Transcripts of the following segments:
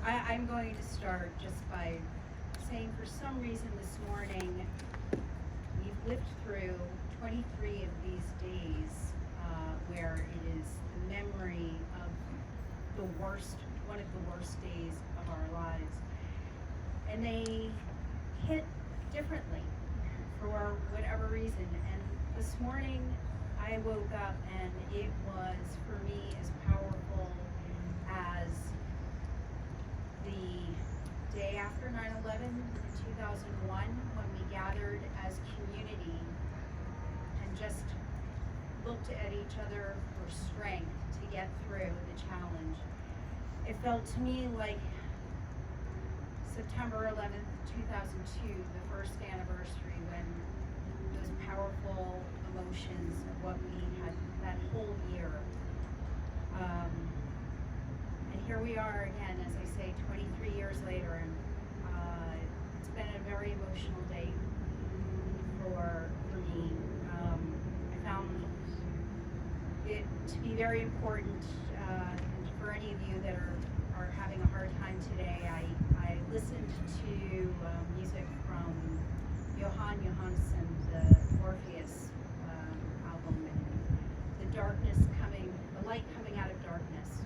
I'm going to start just by saying for some reason this morning, we've lived through 23 of these days where it is the memory of one of the worst days of our lives. And they hit differently for whatever reason. And this morning I woke up and it was for me as powerful as the day after 9/11 in 2001 when we gathered as community and just looked at each other for strength to get through the challenge. It felt to me like September 11th, 2002, the first anniversary, when those powerful emotions of what we had that whole year. And here we are again, as I say, 23 years later, and it's been a very emotional day for me. I found it to be very important, and for any of you that are having a hard time today, I listened to music from Johann Johansson, the Orpheus album, and the light coming out of darkness,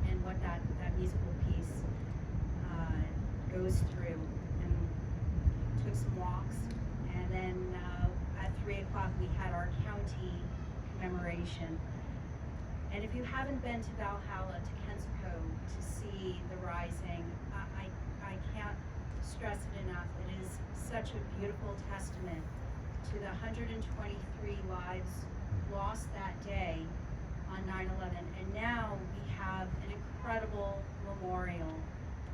and what that musical piece goes through. And took some walks, and then at 3 o'clock we had our county commemoration. And if you haven't been to Valhalla, to Kensico, to see the rising, I can't stress it enough. It is such a beautiful testament to the 123 lives lost that day on 9/11. And now we have an incredible memorial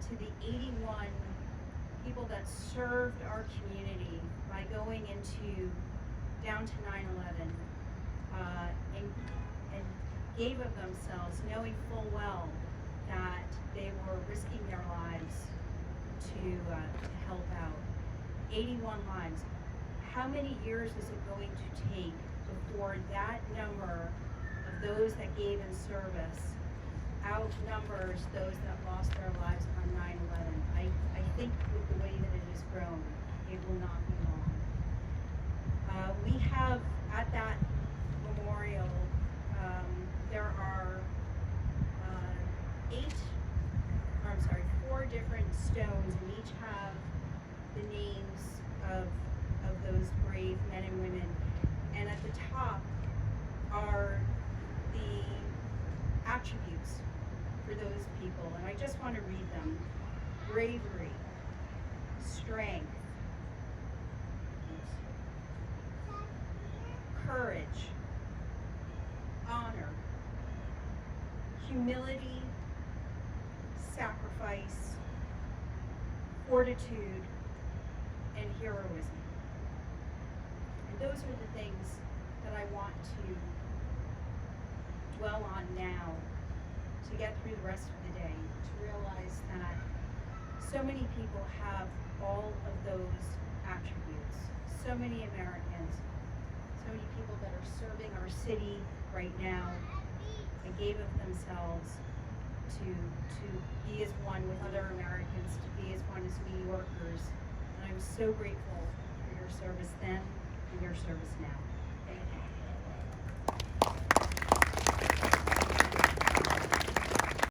to the 81 people that served our community by going down to 9/11 and gave of themselves, knowing full well that they were risking their lives to help out. 81 lives. How many years is it going to take before that number of those that gave in service outnumbers those that lost their lives on 9/11? I think with the way that it has grown, it will not be long. We have at that memorial, there are 4 different stones, and each have the names of those brave men and women. And at the top are the attributes for those people. And I just want to read them. Bravery, strength, courage, honor, humility, sacrifice, fortitude, and heroism. And those are the things that I want to dwell on now to get through the rest of the day, to realize that so many people have all of those attributes. So many Americans, so many people that are serving our city right now, and gave of themselves to be as one with other Americans, to be as one as New Yorkers. And I'm so grateful for your service then and your service now.